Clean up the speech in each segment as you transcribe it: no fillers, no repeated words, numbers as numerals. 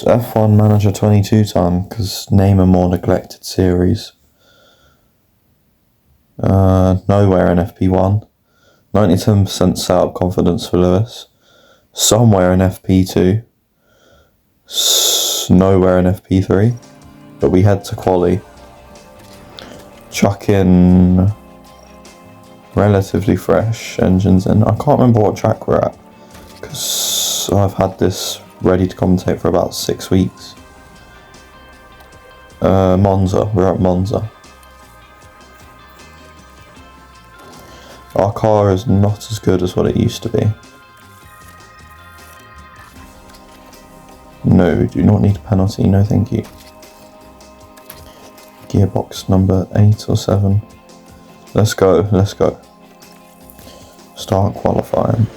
F1 Manager 22 time, because name a more neglected series. Nowhere in FP1. 97% setup confidence for Lewis. Somewhere in FP2. Nowhere in FP3. But we head to quali. Chuck in relatively fresh engines in. I can't remember what track we're at, because I've had this ready to commentate for about 6 weeks. Monza. We're at Monza. Our car is not as good as what it used to be. No, do not need a penalty, no thank you. Gearbox number 8 or 7. Let's go, let's go. Start qualifying.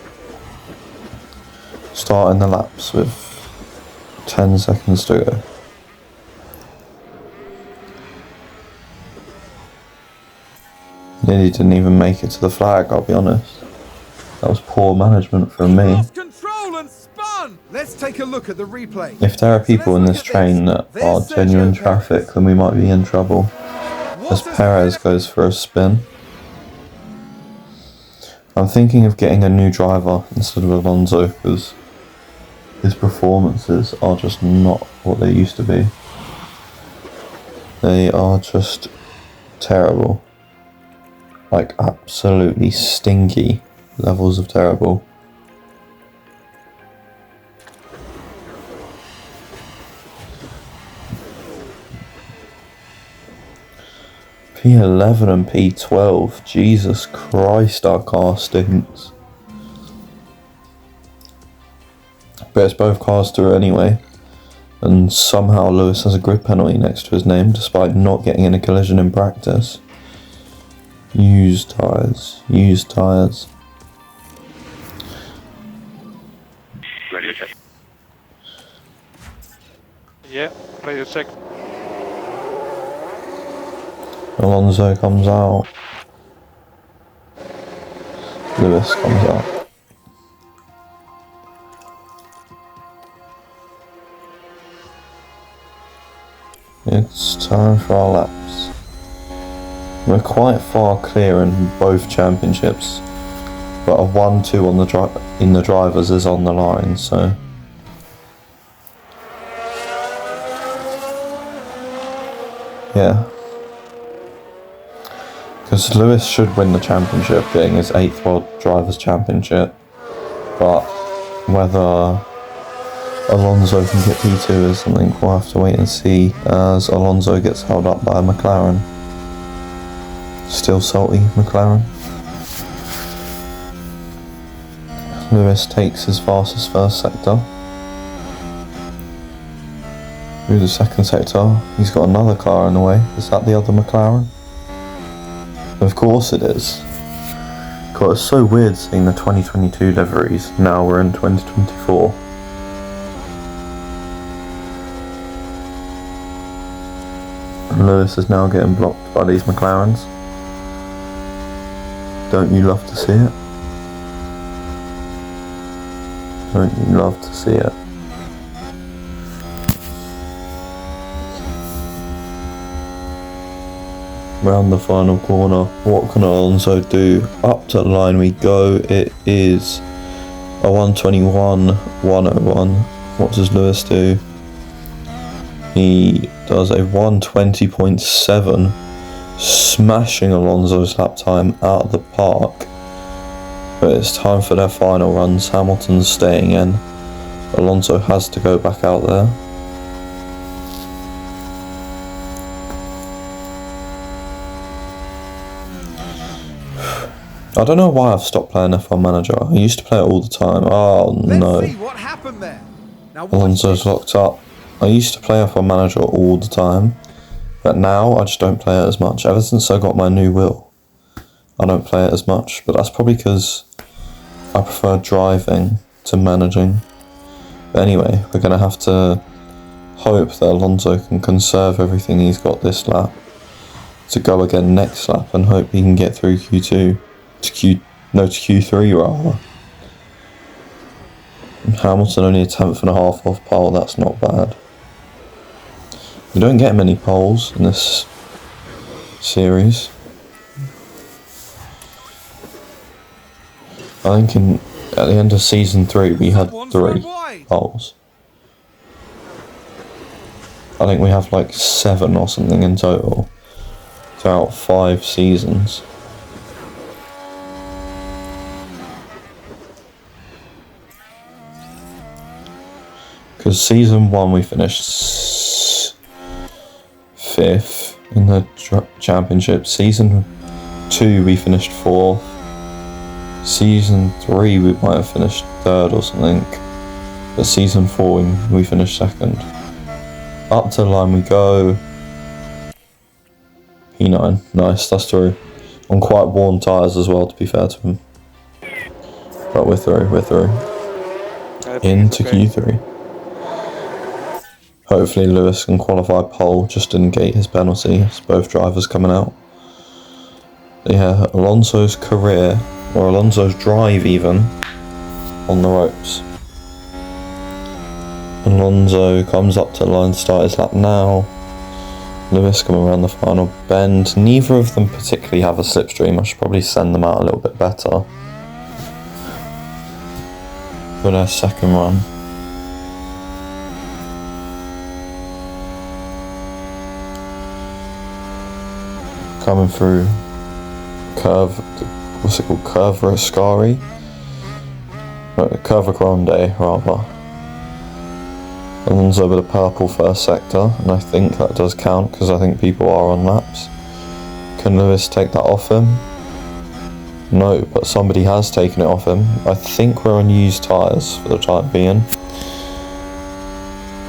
Starting the laps with 10 seconds to go. Nearly didn't even make it to the flag, I'll be honest. That was poor management from me. Lost control and spun. Let's take a look at the replay. If there are people in this train that are genuine traffic, then we might be in trouble. As Perez goes for a spin. I'm thinking of getting a new driver instead of Alonso, because his performances are just not what they used to be. They are just terrible. Like absolutely stinky levels of terrible. P11 and P12, Jesus Christ, our car stinks. But it's both cars through anyway, and somehow Lewis has a grid penalty next to his name despite not getting in a collision in practice. Used tyres, used tyres. Ready to check. Yeah, ready to check. Alonso comes out. Lewis comes out. It's time for our laps. We're quite far clear in both championships, but a 1-2 on in the drivers is on the line, so yeah. Because Lewis should win the championship, getting his 8th World Drivers' Championship, but whether Alonso can get P2 is something we'll have to wait and see, as Alonso gets held up by a McLaren. Still salty, McLaren. Lewis takes his fastest first sector. Through the second sector, he's got another car in the way. Is that the other McLaren? Of course it is. God, it's so weird seeing the 2022 liveries. Now we're in 2024. And Lewis is now getting blocked by these McLarens. Don't you love to see it? Don't you love to see it? Round the final corner. What can Alonso do? Up to the line we go. It is a 121, 101. What does Lewis do? He does a 120.7, smashing Alonso's lap time out of the park. But it's time for their final runs. Hamilton's staying in. Alonso has to go back out there. I don't know why I've stopped playing F1 Manager. I used to play it all the time. Oh no. Let's see what happened there. Now Alonso's locked up. I used to play F1 Manager all the time, but now I just don't play it as much. Ever since I got my new wheel, I don't play it as much, but that's probably because I prefer driving to managing. But anyway, we're going to have to hope that Alonso can conserve everything he's got this lap to go again next lap, and hope he can get through Q2 to Q3 rather. Hamilton only a 10th.5 off pole, that's not bad. You don't get many poles in this series. I think at the end of season 3 we had 3 poles. I think we have like 7 or something in total throughout 5 seasons. Because season 1 we finished 5th in the championship. Season 2 we finished 4th. Season 3 we might have finished 3rd or something. But season 4 we finished 2nd. Up to the line we go. P9, nice, that's through. On quite worn tyres as well, to be fair to him. But we're through. Into Q3. Hopefully Lewis can qualify pole, just didn't gate his penalty. It's both drivers coming out. Yeah, Alonso's career, or Alonso's drive even, on the ropes. Alonso comes up to the line to start his lap now. Lewis coming around the final bend. Neither of them particularly have a slipstream. I should probably send them out a little bit better for their second run. Coming through curve, what's it called? Curva Ascari? No, Curva Grande rather. Alonso with a purple first sector, and I think that does count because I think people are on laps. Can Lewis take that off him? No, but somebody has taken it off him. I think we're on used tyres for the time being.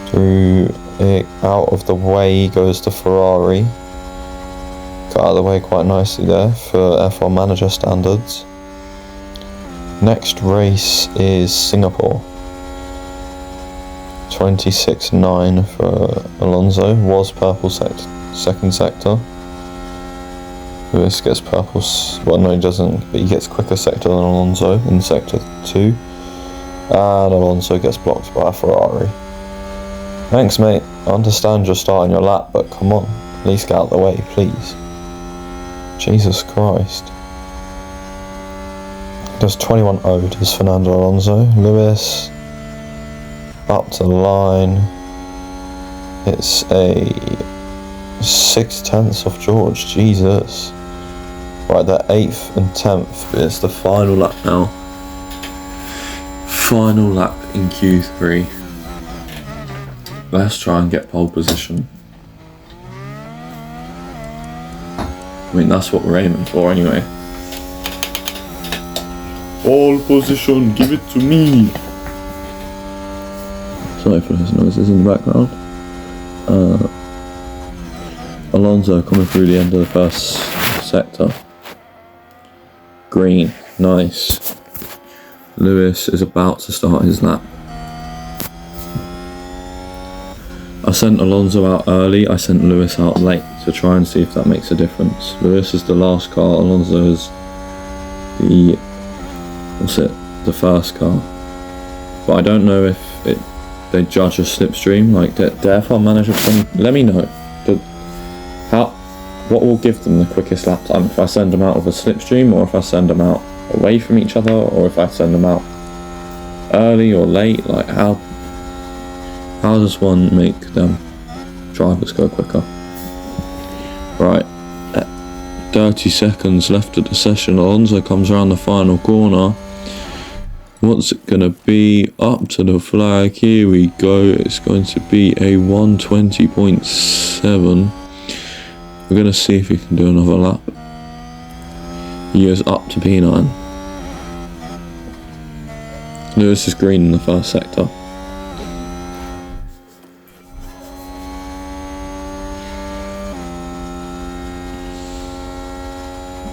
Through it, out of the way goes the Ferrari. Got out of the way quite nicely there for F1 manager standards. Next race is Singapore. 26.9 for Alonso, was purple second sector. Lewis gets purple, well no he doesn't, but he gets quicker sector than Alonso in sector 2. And Alonso gets blocked by a Ferrari. Thanks mate, I understand you're starting your lap, but come on, at least get out of the way, please. Jesus Christ. Does 21.0 does Fernando Alonso. Lewis up to the line. It's a 6/10 off George, Jesus. Right, they're 8th and 10th. It's the final lap now. Final lap in Q3. Let's try and get pole position. I mean, that's what we're aiming for anyway. Pole position, give it to me. Sorry for those noises in the background. Alonso coming through the end of the first sector. Green, nice. Lewis is about to start his lap. I sent Alonso out early, I sent Lewis out late to try and see if that makes a difference. Lewis is the last car, Alonso is the first car. But I don't know if they judge a slipstream, like the F1 manager, let me know. What will give them the quickest lap time? If I send them out with a slipstream, or if I send them out away from each other, or if I send them out early or late, like how does one make them drivers go quicker? Right, 30 seconds left of the session. Alonso comes around the final corner. What's it going to be? Up to the flag, here we go. It's going to be a 120.7. We're going to see if he can do another lap. He goes up to P9. Lewis is green in the first sector.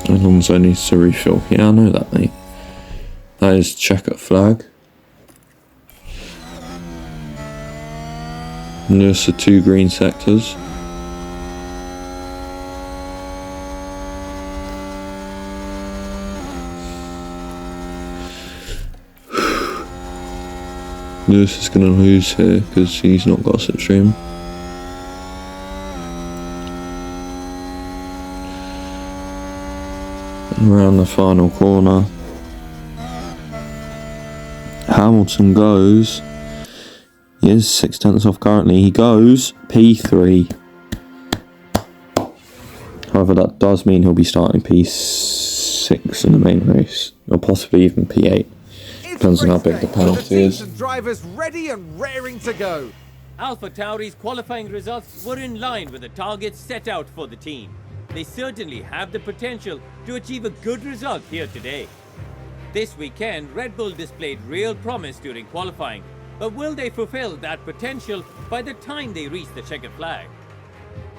Alonso needs to refill. Yeah, I know that, mate. That is checker flag. And there's the 2 green sectors. Lewis is going to lose here because he's not got a slipstream. Around the final corner. Hamilton goes. He is 6/10 off currently. He goes P3. However, that does mean he'll be starting P6 in the main race, or possibly even P8. Depends on how big the penalty is. Drivers ready and raring to go. Alpha Tauri's qualifying results were in line with the targets set out for the team. They certainly have the potential to achieve a good result here today. This weekend, Red Bull displayed real promise during qualifying, but will they fulfill that potential by the time they reach the checkered flag?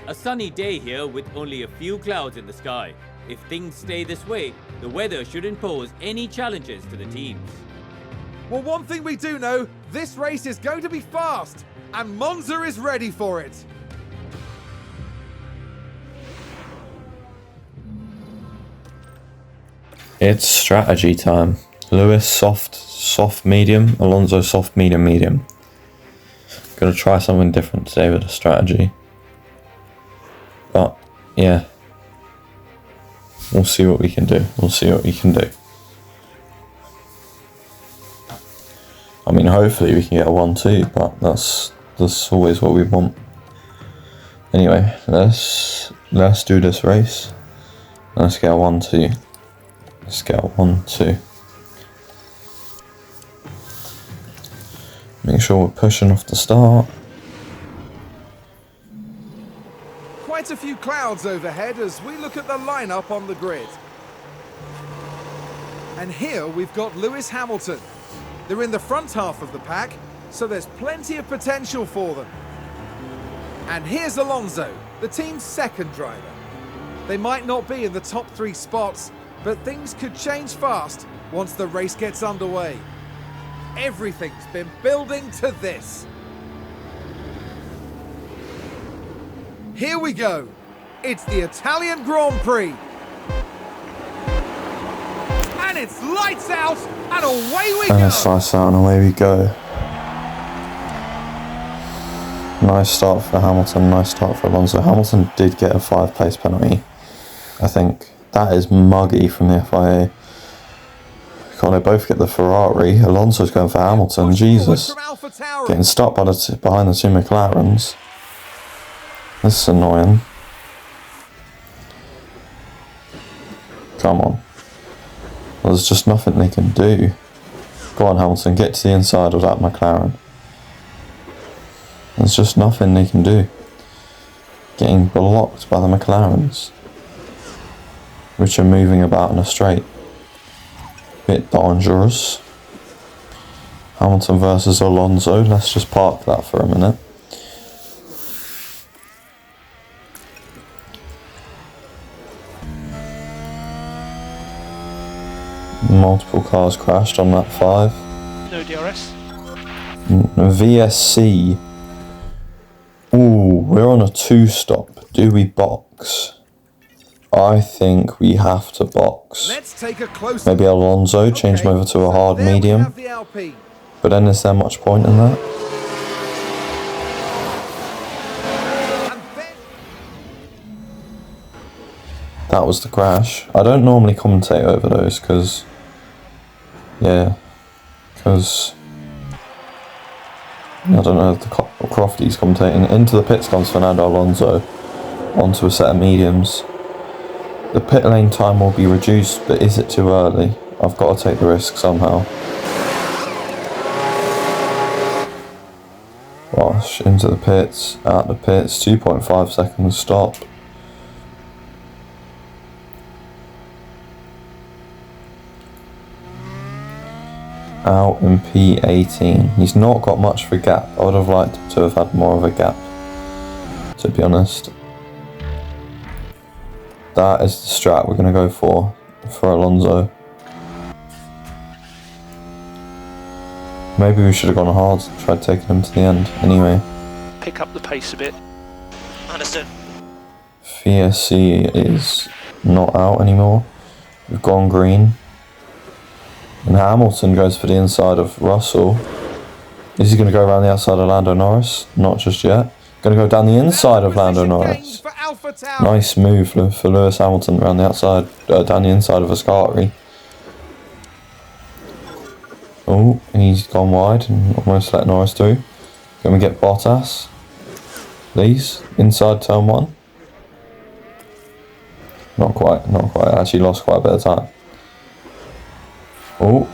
A sunny day here with only a few clouds in the sky. If things stay this way, the weather shouldn't pose any challenges to the teams. Well, one thing we do know, this race is going to be fast, and Monza is ready for it. It's strategy time. Lewis soft medium, Alonso soft medium. Gonna try something different today with the strategy. But yeah, we'll see what we can do. I mean, hopefully we can get a 1-2, but that's always what we want. Anyway, let's do this race. Let's get a 1-2. Let's get a 1-2. Make sure we're pushing off the start. Quite a few clouds overhead as we look at the lineup on the grid. And here we've got Lewis Hamilton. They're in the front half of the pack, so there's plenty of potential for them. And here's Alonso, the team's second driver. They might not be in the top 3 spots, but things could change fast once the race gets underway. Everything's been building to this. Here we go. It's the Italian Grand Prix. And it's lights out, and away we go. And it's lights out, and away we go. Nice start for Hamilton, nice start for Alonso. Hamilton did get a 5-place penalty, I think. That is muggy from the FIA. Can't they both get the Ferrari? Alonso's going for Hamilton. Jesus. Getting stuck behind the 2 McLarens. This is annoying. Come on. Well, there's just nothing they can do. Go on, Hamilton, get to the inside of that McLaren. There's just nothing they can do. Getting blocked by the McLarens, which are moving about in a straight. Bit dangerous. Hamilton versus Alonso. Let's just park that for a minute. Multiple cars crashed on lap 5. No DRS. VSC. Ooh, we're on a 2-stop. Do we box? I think we have to box. Let's take a closer. Maybe Alonso, change him over to a hard medium. But then is there much point in that? That was the crash. I don't normally commentate over those because I don't know if the Crofty's commentating. Into the pits comes Fernando Alonso onto a set of mediums. The pit lane time will be reduced, but is it too early? I've got to take the risk somehow. Wash into the pits, out the pits, 2.5 seconds stop. Out in P18. He's not got much of a gap. I would have liked to have had more of a gap, to be honest. That is the strat we're going to go for Alonso. Maybe we should have gone hard and tried taking him to the end. Anyway. Pick up the pace a bit. Understood. VSC is not out anymore. We've gone green. And Hamilton goes for the inside of Russell. Is he going to go around the outside of Lando Norris? Not just yet. Going to go down the inside of Lando Norris. Nice move for Lewis Hamilton around the outside, down the inside of Ascari. Oh, he's gone wide and almost let Norris through. Can we get Bottas? Please, inside turn 1. Not quite. Actually lost quite a bit of time. Oh,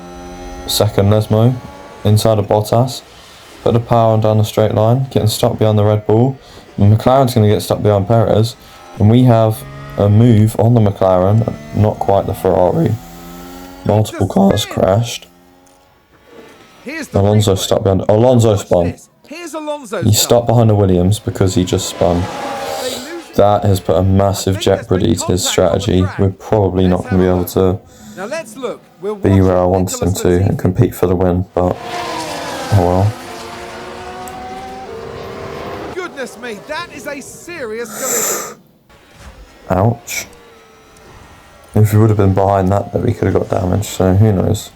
second Lesmo, inside of Bottas. Put the power on down the straight line, getting stuck behind the Red Bull. And McLaren's going to get stuck behind Perez. And we have a move on the McLaren, not quite the Ferrari. Multiple cars crashed. Alonso stuck behind. Alonso spun. He stuck behind the Williams because he just spun. That has put a massive jeopardy to his strategy. We're probably not going to be able to be where I wanted him to and compete for the win, but oh well. Goodness me, that is a serious collision. Ouch. If we would have been behind that, we could have got damaged, so who knows.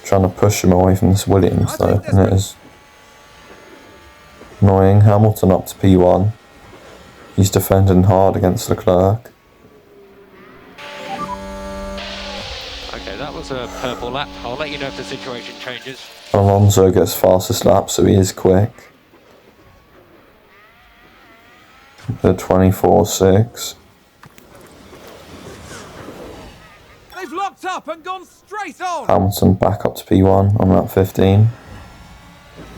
Trying to push him away from this Williams though, and it is annoying. Hamilton up to P1. He's defending hard against Leclerc. Okay, that was a purple lap. I'll let you know if the situation changes. Alonso gets fastest lap, so he is quick. The 24.6. They've locked up and gone straight on. Hamilton back up to P1 on lap 15.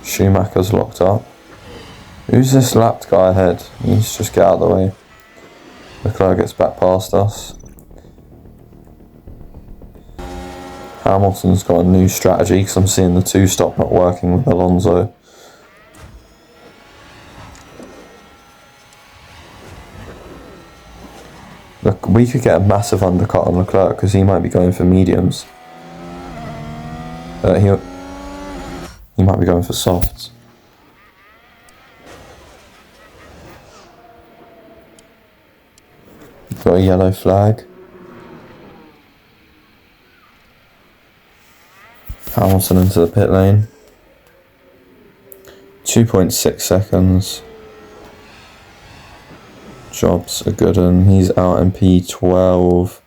Schumacher's locked up. Who's this lapped guy ahead? He needs to just get out of the way. Leclerc gets back past us. Hamilton's got a new strategy because I'm seeing the 2-stop not working with Alonso. Look, we could get a massive undercut on Leclerc because he might be going for mediums. He might be going for softs. Got a yellow flag. Hamilton into the pit lane. 2.6 seconds. Jobs are good and he's out in P12.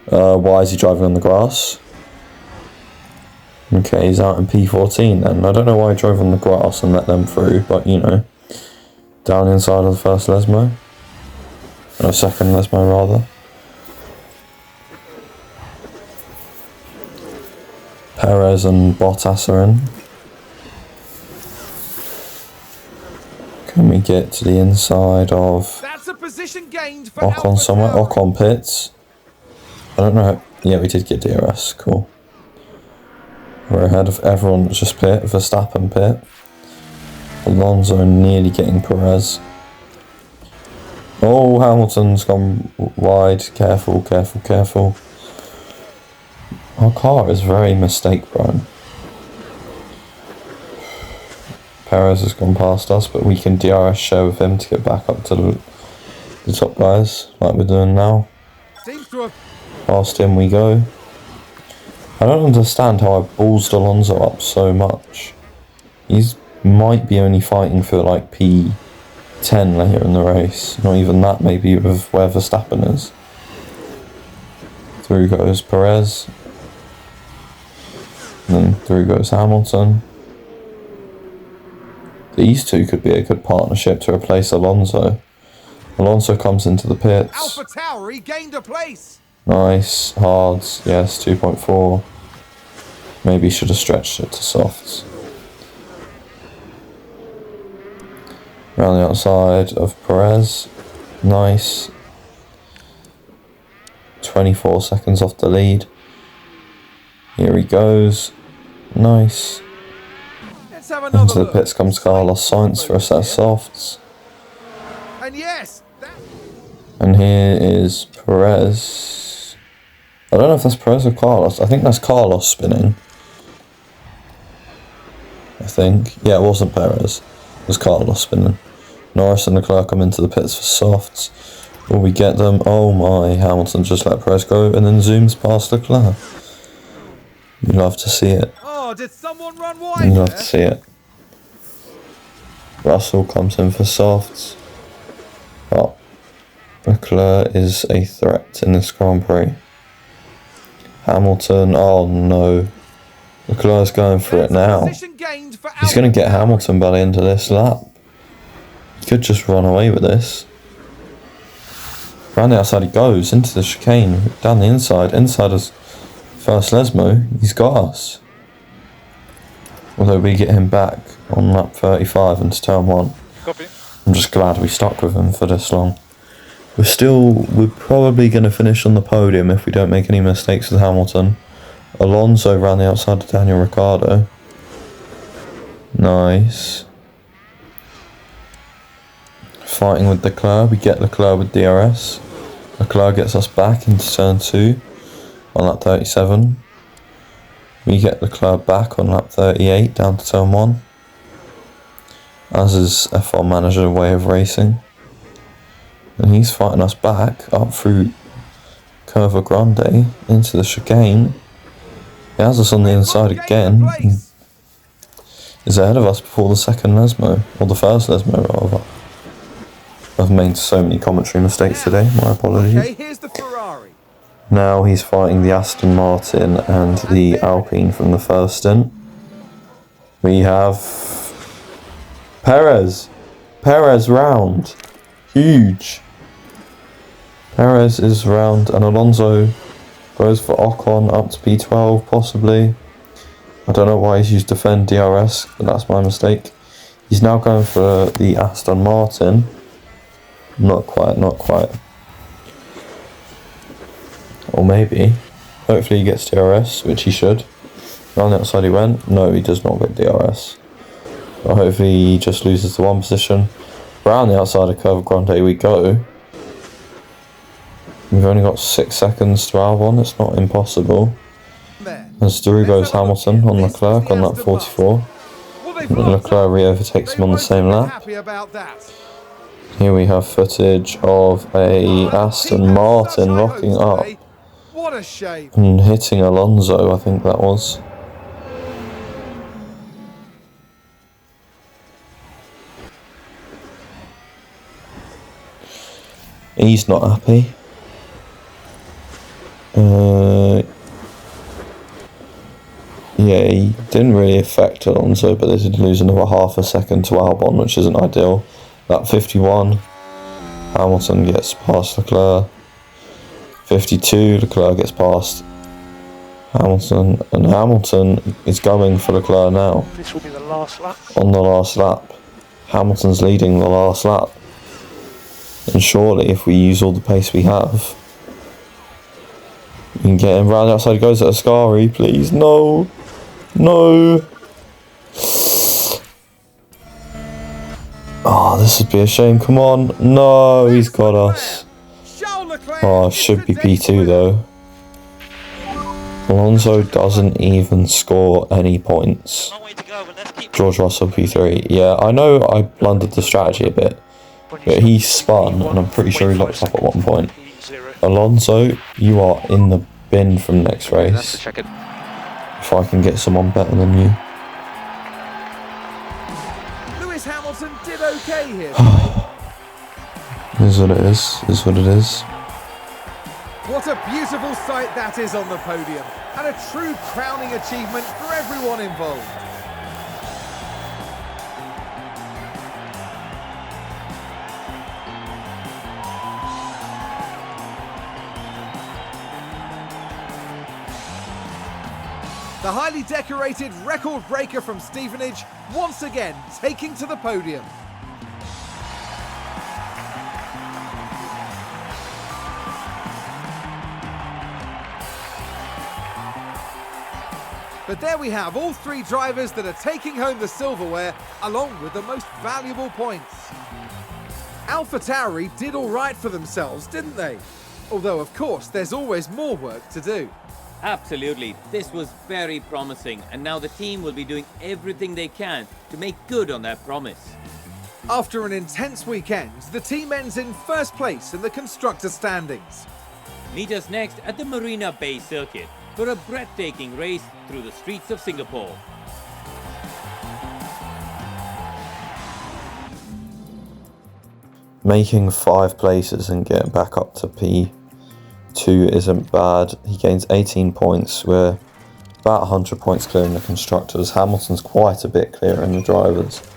Why is he driving on the grass? Okay, he's out in P14 then. I don't know why he drove on the grass and let them through, but you know. Down inside of the first Lesmo. Or second Lesmo rather. Perez and Bottas are in. Can we get to the inside of That's a position gained for Ocon somewhere? Ocon pits. I don't know. Yeah, we did get DRS. Cool. We're ahead of everyone that's just pit. Verstappen pit. Alonso nearly getting Perez. Oh, Hamilton's gone wide. Careful, careful, careful. Our car is very mistake prone. Perez has gone past us, but we can DRS share with him to get back up to the top guys, like we're doing now. Seems to have... Past him we go. I don't understand how I ballsed Alonso up so much. He's might be only fighting for like P10 later in the race. Not even that, maybe with where Verstappen is. Through goes Perez. And then through goes Hamilton. These two could be a good partnership to replace Alonso. Alonso comes into the pits. Alpha Tauri gained a place. Nice, hards, yes, 2.4. Maybe should have stretched it to softs. Around the outside of Perez. Nice. 24 seconds off the lead. Here he goes. Nice. Let's have another Into the look. pits comes Carlos Sainz for a set of softs. And yes, that... And here is Perez. I don't know if that's Perez or Carlos. I think that's Carlos spinning. I think. Yeah, it wasn't Perez. It was Carlos spinning. Norris and Leclerc come into the pits for softs. Will we get them? Oh my, Hamilton just let Perez go and then zooms past Leclerc. You love to see it. Oh, Oh, did someone run I'm wide glad to there? see it. Russell comes in for softs. But Leclerc is a threat in this Grand Prix. Hamilton, oh no. Leclerc's going for it now. Position gained for He's going to get AlphaTauri. Hamilton by the end of this lap. He could just run away with this. Round the outside he goes, into the chicane, down the inside. Inside is first Lesmo. He's got us. Although we get him back on lap 35 into turn 1. Copy. I'm just glad we stuck with him for this long. We're probably going to finish on the podium if we don't make any mistakes with Hamilton. Alonso ran the outside of Daniel Ricciardo. Nice. Fighting with Leclerc. We get Leclerc with DRS. Leclerc gets us back into turn 2 on lap 37. We get Leclerc back on lap 38 down to turn 1. As is F1 Manager way of racing. And he's fighting us back up through Curva Grande into the chicane. He has us on the inside again. Is ahead of us before the second Lesmo, or the first Lesmo rather. I've made so many commentary mistakes today, my apologies. Okay, here's the Ferrari. Now he's fighting the Aston Martin and the Alpine from the first stint. We have Perez. Perez round. Huge. Perez is round and Alonso goes for Ocon up to P12 possibly. I don't know why he's used defend DRS, but that's my mistake. He's now going for the Aston Martin. Not quite, not quite. Or maybe. Hopefully he gets DRS, which he should. Around the outside he went. No, he does not get DRS. But hopefully he just loses the one position. Around the outside of Curva Grande we go. We've only got 6 seconds to Albon, it's not impossible. As through goes Hamilton on Leclerc on lap 44. Leclerc re-overtakes him on the same lap. Here we have footage of a Aston Martin locking up What a shame. and hitting Alonso, I think that was. He's not happy. Yeah, he didn't really affect Alonso, but they did lose another half a second to Albon, which isn't ideal. Lap 51, Hamilton gets past Leclerc. 52, Leclerc gets past Hamilton, and Hamilton is going for Leclerc now. This will be the last lap. On the last lap. Hamilton's leading the last lap. And surely, if we use all the pace we have, we can get him round outside. He goes at Ascari, please. No. No. Oh, this would be a shame. Come on. No, he's got us. Oh, it should be P2 though. Alonso doesn't even score any points. George Russell P3. Yeah, I know I blundered the strategy a bit. But he spun, and I'm pretty sure he locked up at one point. Alonso, you are in the bin from next race. If I can get someone better than you. Lewis Hamilton did okay here. Is what it is. Is what it is. What a beautiful sight that is on the podium, and a true crowning achievement for everyone involved. The highly decorated record breaker from Stevenage once again taking to the podium. But there we have all 3 drivers that are taking home the silverware along with the most valuable points. AlphaTauri did all right for themselves, didn't they? Although of course there's always more work to do. Absolutely. This was very promising, and now the team will be doing everything they can to make good on that promise. After an intense weekend, the team ends in first place in the constructor standings. Meet us next at the Marina Bay Circuit. for a breathtaking race through the streets of Singapore. Making 5 places and getting back up to P2 isn't bad. He gains 18 points. We're about 100 points clear in the constructors. Hamilton's quite a bit clearer in the drivers.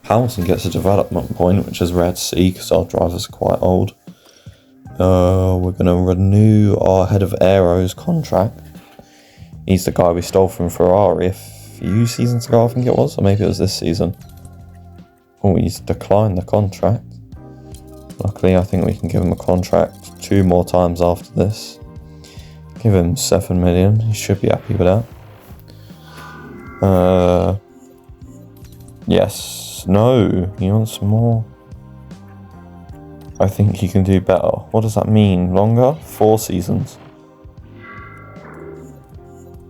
Hamilton gets a development point, which is rare to see because our drivers are quite old. We're going to renew our head of aero's contract. He's the guy we stole from Ferrari a few seasons ago, I think it was, or maybe it was this season. Oh, he's declined the contract. Luckily, I think we can give him a contract 2 more times after this. Give him 7 million. He should be happy with that. Yes. No. He wants more. I think he can do better. What does that mean? Longer? 4 seasons.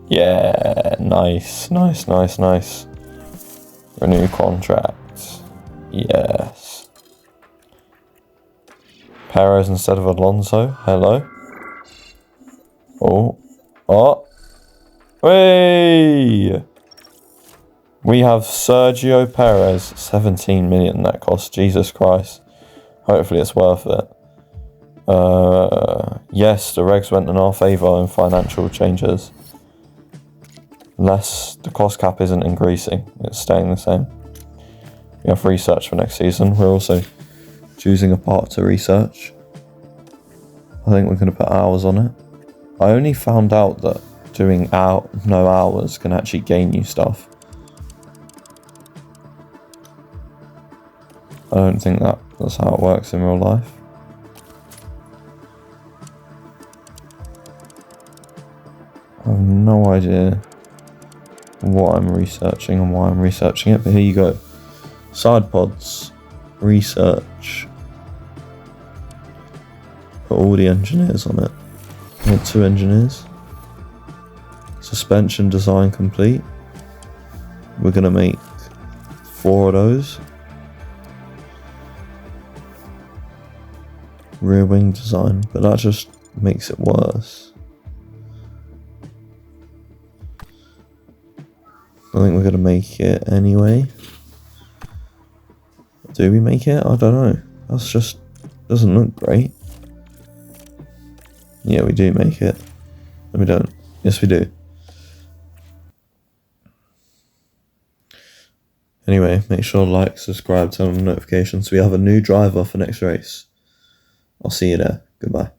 Yeah. Nice. Nice, nice, nice. Renew contract. Yes. Perez instead of Alonso. Hello. Oh. Oh. Hey! We have Sergio Perez. 17 million that cost. Jesus Christ. Hopefully it's worth it. Yes, the regs went in our favour in financial changes. The cost cap isn't increasing. It's staying the same. We have research for next season. We're also choosing a part to research. I think we're going to put hours on it. I only found out that doing no hours can actually gain you stuff. I don't think that's how it works in real life. I have no idea what I'm researching and why I'm researching it, but here you go. Side pods. Research. Put all the engineers on it. I want 2 engineers. Suspension design complete. We're gonna make 4 of those. Rear wing design, but that just makes it worse. I think we're gonna make it anyway. Do we make it? I don't know. That's just doesn't look great. Yeah, we do make it. No, we don't. Yes, we do. Anyway, make sure to like, subscribe, turn on notifications. We have a new driver for next race. I'll see you there. Goodbye.